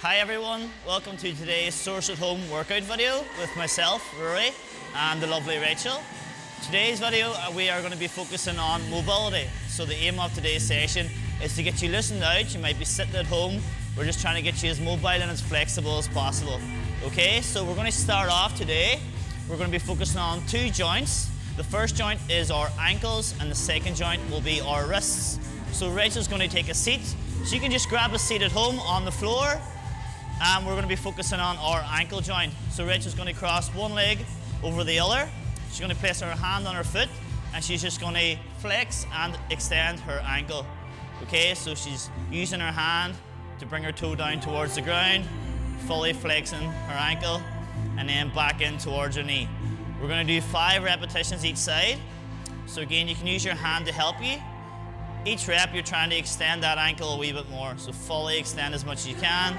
Hi everyone, welcome to today's Source at Home workout video with myself, Rory, and the lovely Rachel. Today's video we are going to be focusing on mobility. So the aim of today's session is to get you loosened out. You might be sitting at home. We're just trying to get you as mobile and as flexible as possible. Okay, so we're going to start off today. We're going to be focusing on two joints. The first joint is our ankles and the second joint will be our wrists. So Rachel's going to take a seat. So you can just grab a seat at home on the floor. And we're going to be focusing on our ankle joint. So Rachel's going to cross one leg over the other. She's going to place her hand on her foot and she's just going to flex and extend her ankle. Okay, so she's using her hand to bring her toe down towards the ground, fully flexing her ankle, and then back in towards her knee. We're going to do 5 repetitions each side. So again, you can use your hand to help you. Each rep, you're trying to extend that ankle a wee bit more. So fully extend as much as you can,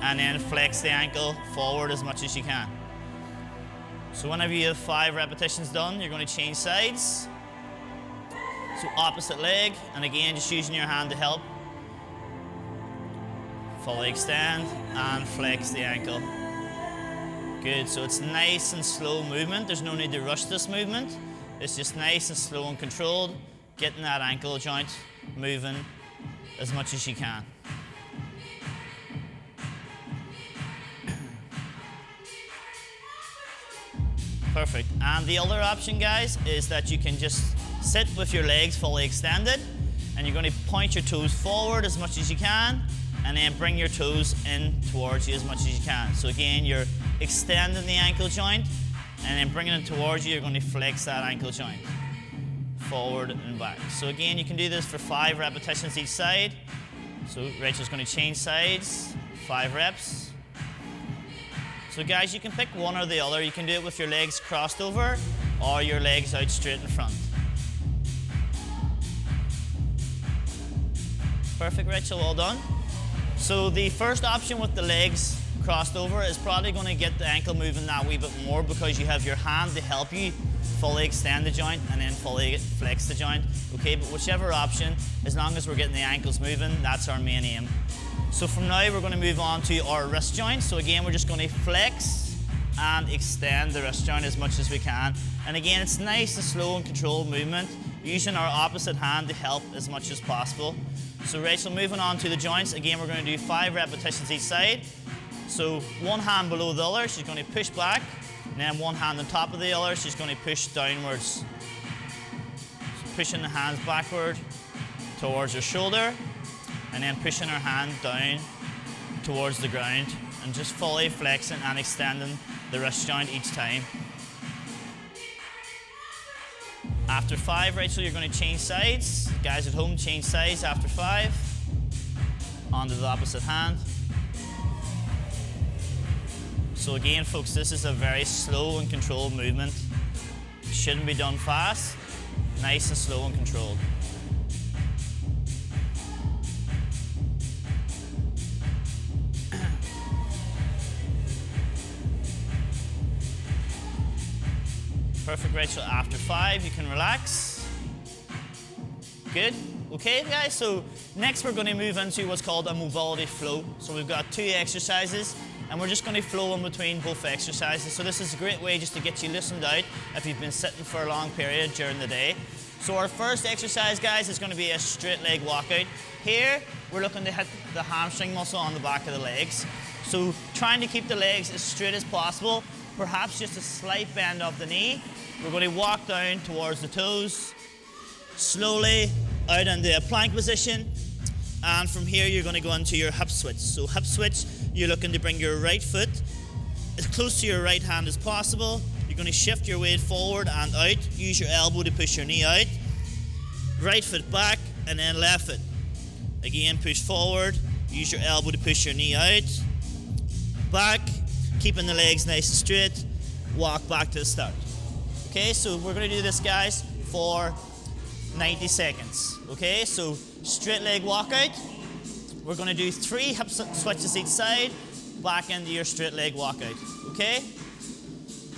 and then flex the ankle forward as much as you can. So whenever you have 5 repetitions done, you're going to change sides. So opposite leg, and again, just using your hand to help. Fully extend and flex the ankle. Good, so it's nice and slow movement. There's no need to rush this movement. It's just nice and slow and controlled, getting that ankle joint moving as much as you can. Perfect. And the other option, guys, is that you can just sit with your legs fully extended, and you're going to point your toes forward as much as you can, and then bring your toes in towards you as much as you can. So again, you're extending the ankle joint, and then bringing it towards you, you're going to flex that ankle joint forward and back. So again, you can do this for 5 repetitions each side. So Rachel's going to change sides, 5 reps. So guys, you can pick one or the other. You can do it with your legs crossed over or your legs out straight in front. Perfect, Rachel, well done. So the first option with the legs crossed over is probably going to get the ankle moving that wee bit more because you have your hand to help you fully extend the joint and then fully flex the joint. Okay, but whichever option, as long as we're getting the ankles moving, that's our main aim. So from now, we're going to move on to our wrist joint. So again, we're just going to flex and extend the wrist joint as much as we can. And again, it's nice and slow and controlled movement, using our opposite hand to help as much as possible. So Rachel, moving on to the joints. Again, we're going to do 5 repetitions each side. So one hand below the other, she's going to push back. And then one hand on top of the other, she's going to push downwards. So pushing the hands backward towards her shoulder, and then pushing her hand down towards the ground, and just fully flexing and extending the wrist joint each time. After 5, Rachel, you're going to change sides. Guys at home, change sides after 5. Onto the opposite hand. So again, folks, this is a very slow and controlled movement. It shouldn't be done fast. Nice and slow and controlled. Perfect, Rachel. After 5, you can relax. Good. Okay, guys, so next we're going to move into what's called a mobility flow. So we've got 2 exercises, and we're just going to flow in between both exercises. So this is a great way just to get you loosened out if you've been sitting for a long period during the day. So our first exercise, guys, is going to be a straight leg walkout. Here, we're looking to hit the hamstring muscle on the back of the legs. So trying to keep the legs as straight as possible, perhaps just a slight bend of the knee. We're going to walk down towards the toes, slowly out into a plank position, and from here you're going to go into your hip switch. So hip switch, you're looking to bring your right foot as close to your right hand as possible. You're going to shift your weight forward and out, use your elbow to push your knee out, right foot back, and then left foot. Again, push forward, use your elbow to push your knee out, back, keeping the legs nice and straight, walk back to the start. Okay, so we're going to do this, guys, for 90 seconds. Okay, so straight leg walkout. We're going to do 3 hip switches each side, back into your straight leg walkout. Okay?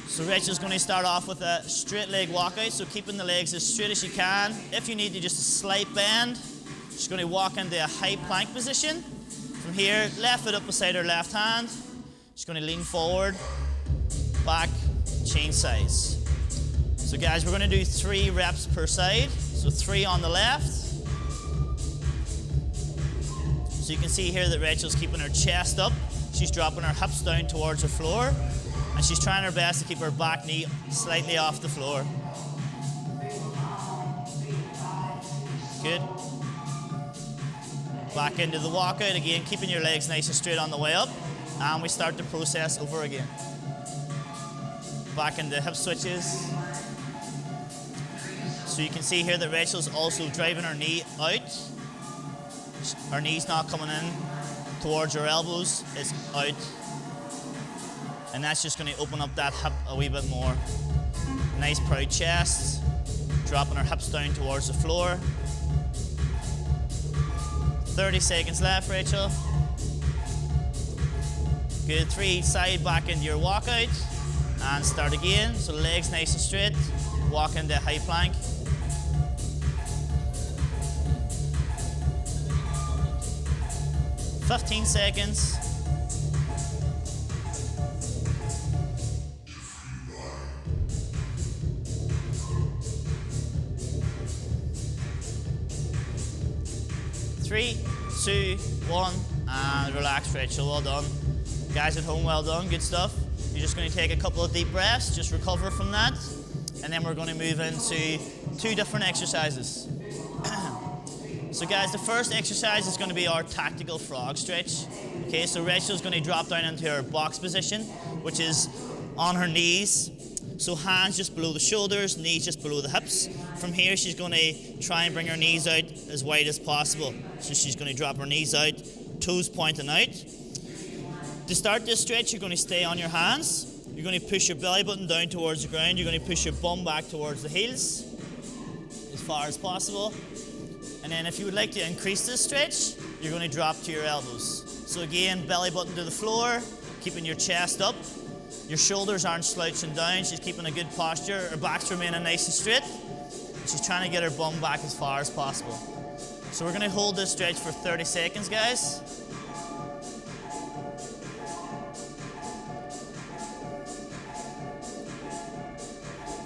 So Rachel's going to start off with a straight leg walkout, so keeping the legs as straight as you can. If you need to just a slight bend, she's going to walk into a high plank position. From here, left foot up beside her left hand. She's going to lean forward, back, change sides. So guys, we're going to do 3 reps per side. So 3 on the left. So you can see here that Rachel's keeping her chest up. She's dropping her hips down towards the floor. And she's trying her best to keep her back knee slightly off the floor. Good. Back into the walkout again, keeping your legs nice and straight on the way up. And we start the process over again. Back into hip switches. So you can see here that Rachel's also driving her knee out. Her knee's not coming in towards her elbows, it's out. And that's just going to open up that hip a wee bit more. Nice proud chest. Dropping her hips down towards the floor. 30 seconds left, Rachel. Good, 3 each side, back into your walkout. And start again, so legs nice and straight. Walk into high plank. "15 seconds. Three, 2, 1, and relax, Rachel. Well done. Guys at home, well done. Good stuff. You're just going to take a couple of deep breaths, just recover from that, and then we're going to move into 2 different exercises. So guys, the first exercise is going to be our tactical frog stretch. Okay, so Rachel's going to drop down into her box position, which is on her knees. So hands just below the shoulders, knees just below the hips. From here, she's going to try and bring her knees out as wide as possible. So she's going to drop her knees out, toes pointing out. To start this stretch, you're going to stay on your hands. You're going to push your belly button down towards the ground. You're going to push your bum back towards the heels as far as possible. And then if you would like to increase this stretch, you're going to drop to your elbows. So again, belly button to the floor, keeping your chest up. Your shoulders aren't slouching down. She's keeping a good posture. Her back's remaining nice and straight. She's trying to get her bum back as far as possible. So we're going to hold this stretch for 30 seconds, guys.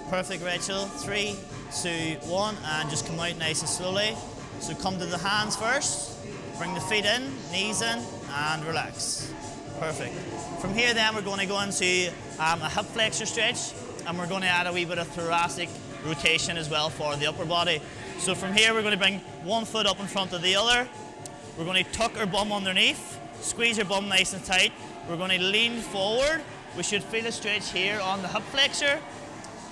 Perfect, Rachel. 3, 2, 1, and just come out nice and slowly. So come to the hands first. Bring the feet in, knees in, and relax. Perfect. From here then, we're going to go into a hip flexor stretch, and we're going to add a wee bit of thoracic rotation as well for the upper body. So from here, we're going to bring one foot up in front of the other. We're going to tuck our bum underneath, squeeze our bum nice and tight. We're going to lean forward. We should feel a stretch here on the hip flexor.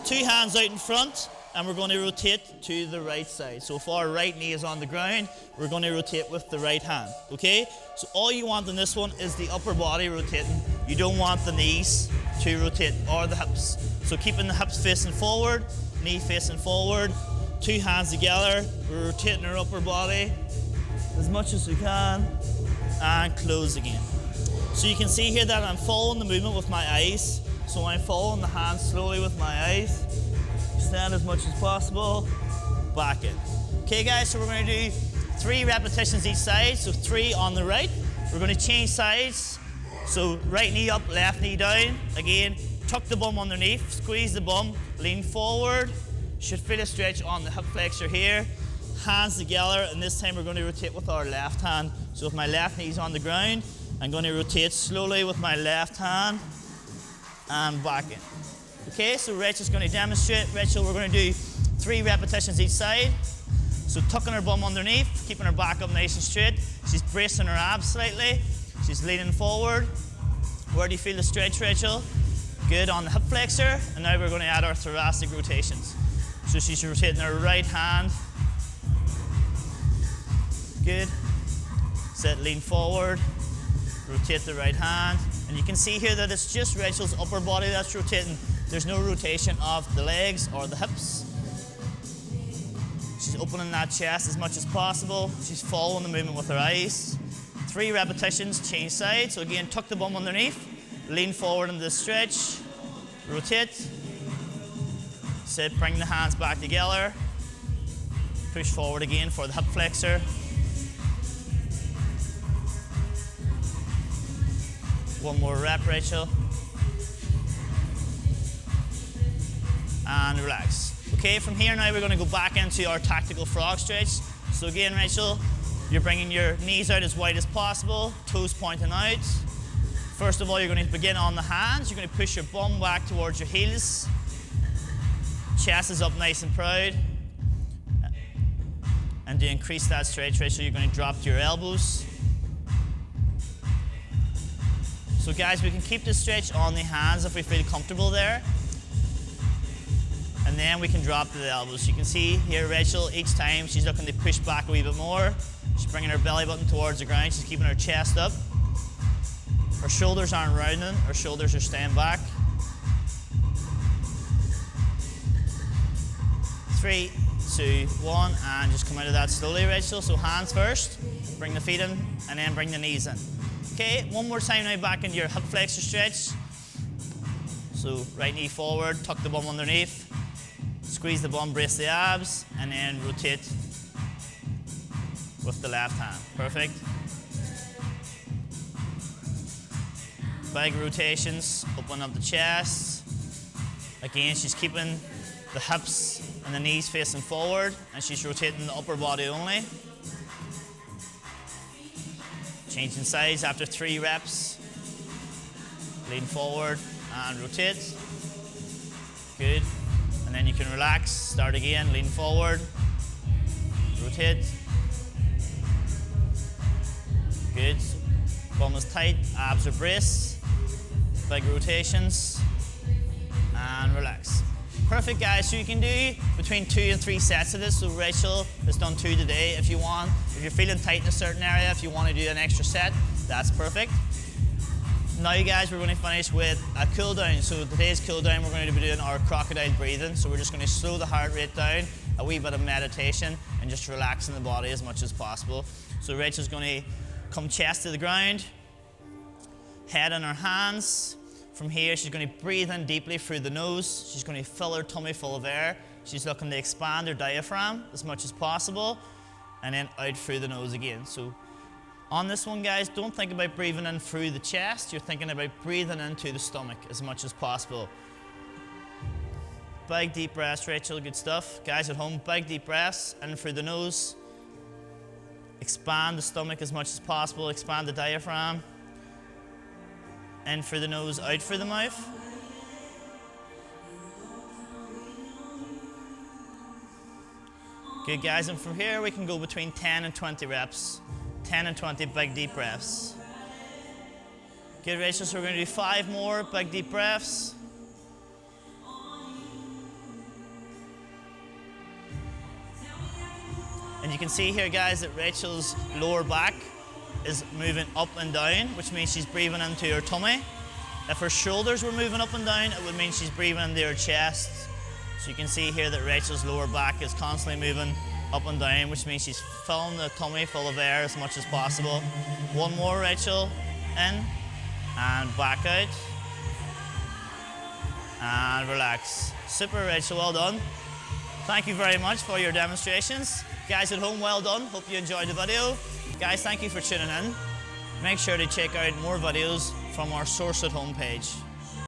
2 hands out in front, and we're going to rotate to the right side. So if our right knee is on the ground, we're going to rotate with the right hand, okay? So all you want in this one is the upper body rotating. You don't want the knees to rotate, or the hips. So keeping the hips facing forward, knee facing forward, 2 hands together, we're rotating our upper body as much as we can, and close again. So you can see here that I'm following the movement with my eyes. So I'm following the hands slowly with my eyes. Stand as much as possible, back in. Okay guys, so we're going to do 3 repetitions each side, so 3 on the right. We're going to change sides, so right knee up, left knee down. Again, tuck the bum underneath, squeeze the bum, lean forward. Should feel a stretch on the hip flexor here. Hands together, and this time we're going to rotate with our left hand. So if my left knee's on the ground, I'm going to rotate slowly with my left hand and back in. Okay, so Rachel's going to demonstrate. Rachel, we're going to do 3 repetitions each side. So tucking her bum underneath, keeping her back up nice and straight. She's bracing her abs slightly. She's leaning forward. Where do you feel the stretch, Rachel? Good, on the hip flexor. And now we're going to add our thoracic rotations. So she's rotating her right hand. Good. Set, lean forward. Rotate the right hand. And you can see here that it's just Rachel's upper body that's rotating. There's no rotation of the legs or the hips. She's opening that chest as much as possible. She's following the movement with her eyes. 3 repetitions, change sides. So again, tuck the bum underneath, lean forward into the stretch, rotate. Sit, bring the hands back together. Push forward again for the hip flexor. One more rep, Rachel. And relax. Okay, from here now we're going to go back into our tactical frog stretch. So again, Rachel, you're bringing your knees out as wide as possible, toes pointing out. First of all, you're going to begin on the hands. You're going to push your bum back towards your heels. Chest is up nice and proud. And to increase that stretch, Rachel, you're going to drop to your elbows. So guys, we can keep this stretch on the hands if we feel comfortable there. And then we can drop to the elbows. You can see here, Rachel, each time she's looking to push back a wee bit more. She's bringing her belly button towards the ground. She's keeping her chest up. Her shoulders aren't rounding. Her shoulders are staying back. 3, 2, 1, and just come out of that slowly, Rachel. So hands first, bring the feet in, and then bring the knees in. Okay, one more time now back into your hip flexor stretch. So right knee forward, tuck the bum underneath. Squeeze the bum, brace the abs, and then rotate with the left hand. Perfect. Big rotations, open up the chest. Again, she's keeping the hips and the knees facing forward, and she's rotating the upper body only. Changing sides after 3 reps. Lean forward and rotate. Good. And then you can relax, start again, lean forward, rotate. Good. Bum is tight, abs are braced. Big rotations. And relax. Perfect, guys. So you can do between 2 and 3 sets of this. So Rachel has done 2 today if you want. If you're feeling tight in a certain area, if you want to do an extra set, that's perfect. Now, you guys, we're going to finish with a cool down. So today's cool down, we're going to be doing our crocodile breathing. So we're just going to slow the heart rate down, a wee bit of meditation, and just relaxing the body as much as possible. So Rachel's going to come chest to the ground, head in her hands. From here, she's going to breathe in deeply through the nose. She's going to fill her tummy full of air. She's looking to expand her diaphragm as much as possible, and then out through the nose again. So on this one, guys, don't think about breathing in through the chest. You're thinking about breathing into the stomach as much as possible. Big deep breaths, Rachel, good stuff. Guys at home, big deep breaths in through the nose. Expand the stomach as much as possible, expand the diaphragm. In through the nose, out through the mouth. Good, guys, and from here we can go between 10 and 20 reps. 10 and 20 big deep breaths. Good, Rachel, so we're going to do 5 more big deep breaths. And you can see here, guys, that Rachel's lower back is moving up and down, which means she's breathing into her tummy. If her shoulders were moving up and down, it would mean she's breathing into her chest. So you can see here that Rachel's lower back is constantly moving up and down, which means she's filling the tummy full of air as much as possible. One more, Rachel, in and back out. And relax. Super, Rachel, well done. Thank you very much for your demonstrations. Guys at home, well done. Hope you enjoyed the video. Guys, thank you for tuning in. Make sure to check out more videos from our Source at Home page.